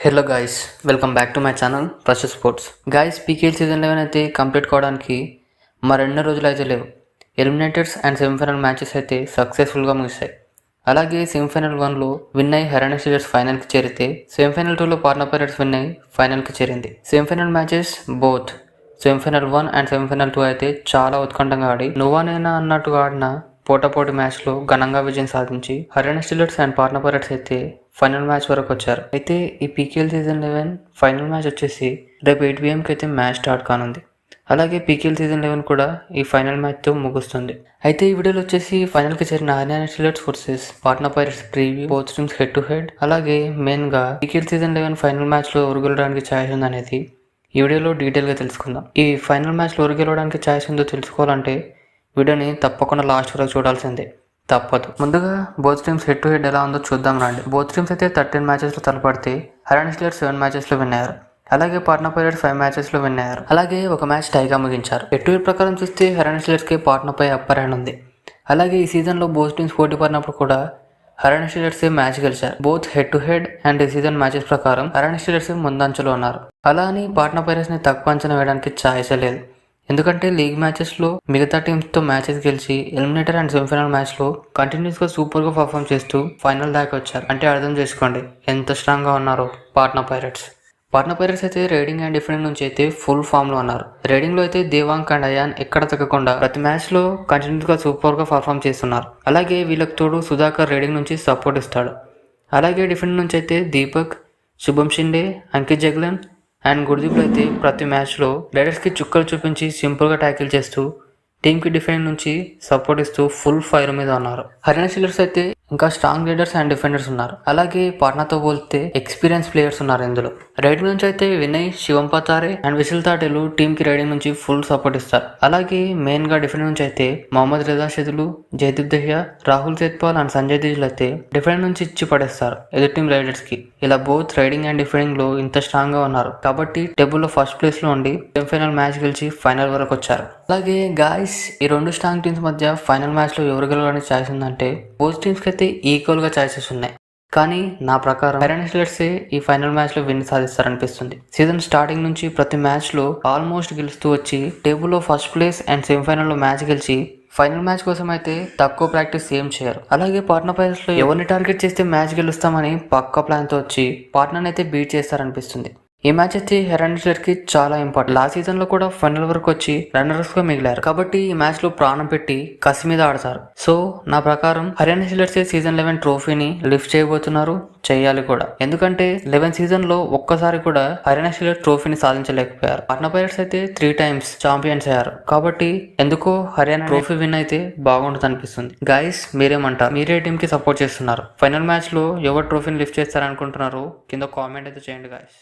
Hello guys, welcome back to my channel ప్రశ్ sports. Guys, PKL season 11 అయితే complete కావడానికి మరెన్నో రోజులు అయితే లేవు. ఎలిమినేటర్స్ అండ్ సెమీఫైనల్ మ్యాచెస్ అయితే సక్సెస్ఫుల్గా ముగిశాయి. అలాగే సెమీఫైనల్ 1లో విన్ అయ్యి హర్యానా స్టీలర్స్ ఫైనల్కి చేరితే, సెమీఫైనల్ 2లో పాట్నా పైరేట్స్ విన్ అయ్యి ఫైనల్కి చేరింది. Semi-final matches both semi-final 1 and semi-final 2 అయితే చాలా ఉత్కంఠంగా ఆడి నువ్వా నేనా అన్నట్టుగా ఆడిన పోటాపోటీ మ్యాచ్లో ఘనంగా విజయం సాధించి Haryana Steelers and Patna pirates అయితే ఫైనల్ మ్యాచ్ వరకు వచ్చారు. అయితే ఈ పీకేఎల్ సీజన్ 11 ఫైనల్ మ్యాచ్ వచ్చేసి రేపు 8 PM అయితే మ్యాచ్ స్టార్ట్ కానుంది. అలాగే పీకేఎల్ సీజన్ 11 కూడా ఈ ఫైనల్ మ్యాచ్తో ముగుస్తుంది. అయితే ఈ వీడియోలో వచ్చేసి ఫైనల్కి చేరిన Haryana Steelers versus Patna pirates preview, both teams head to head, అలాగే మెయిన్గా పీకేఎల్ సీజన్ 11 ఫైనల్ మ్యాచ్లో ఎవరు గెలవడానికి ఛాయిస్ ఉందనేది ఈ వీడియోలో డీటెయిల్గా తెలుసుకుందాం. ఈ ఫైనల్ మ్యాచ్లో ఎవరు గెలవడానికి ఛాయిస్ ఉందో తెలుసుకోవాలంటే వీడియోని తప్పకుండా లాస్ట్ వరకు చూడాల్సిందే, తప్పదు. ముందుగా both teams head to head ఎలా ఉందో చూద్దాం రండి. బోత్ టీమ్స్ అయితే 13 మ్యాచెస్లో తలపడితే హర్యానా స్టీలర్స్ 7 మ్యాచెస్లో విన్ అయ్యారు. అలాగే పాట్నా పైరేట్స్ 5 మ్యాచెస్లో విన్ అయ్యారు. అలాగే ఒక మ్యాచ్ టైగా ముగించారు. హెడ్ టు హెడ్ ప్రకారం చూస్తే హర్యానా స్టీలర్స్కి పాట్నాపై అప్పర్ హ్యాండ్ ఉంది. అలాగే ఈ సీజన్లో బోత్ టీమ్స్ పోటీ పడినప్పుడు కూడా హర్యానా స్టీలర్స్ మ్యాచ్ గెలిచారు. Both head to head and ఈ సీజన్ మ్యాచెస్ ప్రకారం హర్యానా స్టీలర్స్ ముందంచులో ఉన్నారు. అలా అని పాట్నా పైరేట్స్ని తక్కువ అంచనా వేయడానికి ఛాయిసే లేదు. ఎందుకంటే లీగ్ మ్యాచెస్లో మిగతా టీమ్స్తో మ్యాచెస్ గెలిచి ఎలిమినేటర్ అండ్ సెమీఫైనల్ మ్యాచ్లో కంటిన్యూస్గా సూపర్గా పర్ఫామ్ చేస్తూ ఫైనల్ దాకా వచ్చారు. అంటే అర్థం చేసుకోండి ఎంత స్ట్రాంగ్గా ఉన్నారో పాట్నా పైరేట్స్. పాట్నా పైరేట్స్ అయితే రైడింగ్ అండ్ డిఫెండింగ్ నుంచి అయితే ఫుల్ ఫామ్లో ఉన్నారు. రైడింగ్లో అయితే దేవాంగ్ అండ్ అయాన్ ఎక్కడ తగ్గకుండా ప్రతి మ్యాచ్లో కంటిన్యూస్గా సూపర్గా పర్ఫామ్ చేస్తున్నారు. అలాగే వీళ్ళకి తోడు సుధాకర్ రైడింగ్ నుంచి సపోర్ట్ ఇస్తాడు. అలాగే డిఫెండింగ్ నుంచి అయితే దీపక్, శుభం షిండే, అంకిత్ జగ్లన్ అండ్ గుర్దీప్లో అయితే ప్రతి మ్యాచ్లో రైడర్స్కి చుక్కలు చూపించి సింపుల్గా ట్యాకిల్ చేస్తూ టీంకి డిఫెండ్ నుంచి సపోర్ట్ ఇస్తూ ఫుల్ ఫైర్ మీద ఉన్నారు. హర్యానా స్టీలర్స్ అయితే ఇంకా స్ట్రాంగ్ లీడర్స్ అండ్ డిఫెండర్స్ ఉన్నారు. అలాగే పాట్నాతో పోలితే ఎక్స్పీరియన్స్ ప్లేయర్స్ ఉన్నారు ఇందులో. రైడింగ్ నుంచి అయితే వినయ్, శివం పతారే అండ్ విసిల్ తాటేలు టీంకి రైడింగ్ నుంచి ఫుల్ సపోర్ట్ ఇస్తారు. అలాగే మెయిన్గా డిఫెండ్ నుంచి అయితే మొహమ్మద్ రిజా షెదులు, జయదీప్ దహియా, రాహుల్ సేత్పాల్ అండ్ సంజయ్ దిజ్లు అయితే డిఫెండ్ నుంచి ఇచ్చి పడేస్తారు ఎదురు టీం రైడర్స్కి. ఇలా బోత్ రైడింగ్ అండ్ డిఫెండింగ్లో ఇంత స్ట్రాంగ్గా ఉన్నారు కాబట్టి టేబుల్లో ఫస్ట్ ప్లేస్లో ఉండి సెమీఫైనల్ మ్యాచ్ గెలిచి ఫైనల్ వరకు వచ్చారు. అలాగే గాయస్, ఈ రెండు స్ట్రాంగ్ టీమ్స్ మధ్య ఫైనల్ మ్యాచ్లో ఎవరు గెలవడానికి ఛాయిస్ ఉందంటే బోత్ టీమ్స్కి అయితే ఈక్వల్గా ఛాయిసెస్ ఉన్నాయి. కానీ నా ప్రకారం హర్యానా స్టీలర్సే ఈ ఫైనల్ మ్యాచ్లో విన్ సాధిస్తారనిపిస్తుంది. సీజన్ స్టార్టింగ్ నుంచి ప్రతి మ్యాచ్లో ఆల్మోస్ట్ గెలుస్తూ వచ్చి టేబుల్లో ఫస్ట్ ప్లేస్ అండ్ సెమీఫైనల్లో మ్యాచ్ గెలిచి ఫైనల్ మ్యాచ్ కోసం అయితే తక్కువ ప్రాక్టీస్ ఏం చేయరు. అలాగే పాట్నా పైరేట్స్లో ఎవరిని టార్గెట్ చేస్తే మ్యాచ్ గెలుస్తామని పక్కా ప్లాన్తో వచ్చి పాట్నాని అయితే బీట్ చేస్తారనిపిస్తుంది. ఈ మ్యాచ్ అయితే హర్యానా స్టీలర్స్కి చాలా ఇంపార్టెంట్. లాస్ట్ సీజన్లో కూడా ఫైనల్ వరకు వచ్చి రన్నర్స్గా మిగిలారు కాబట్టి ఈ మ్యాచ్లో ప్రాణం పెట్టి కసి మీద ఆడతారు. సో నా ప్రకారం హర్యానా స్టీలర్స్ సీజన్ 11 ట్రోఫీని లిఫ్ట్ చేయబోతున్నారు, చేయాలి కూడా. ఎందుకంటే 11 సీజన్లో ఒక్కసారి కూడా హర్యానా స్టీలర్స్ ట్రోఫీని సాధించలేకపోయారు. పాట్నా పైరేట్స్ అయితే 3 times ఛాంపియన్స్ అయ్యారు కాబట్టి ఎందుకో హర్యానా ట్రోఫీ విన్ అయితే బాగుంటుంది అనిపిస్తుంది. గైస్, మీరేమంటారు? మీరే టీంకి సపోర్ట్ చేస్తున్నారు? ఫైనల్ మ్యాచ్లో ఎవరు ట్రోఫీని లిఫ్ట్ చేస్తారనుకుంటున్నారు? కింద కామెంట్ అయితే చేయండి గైస్.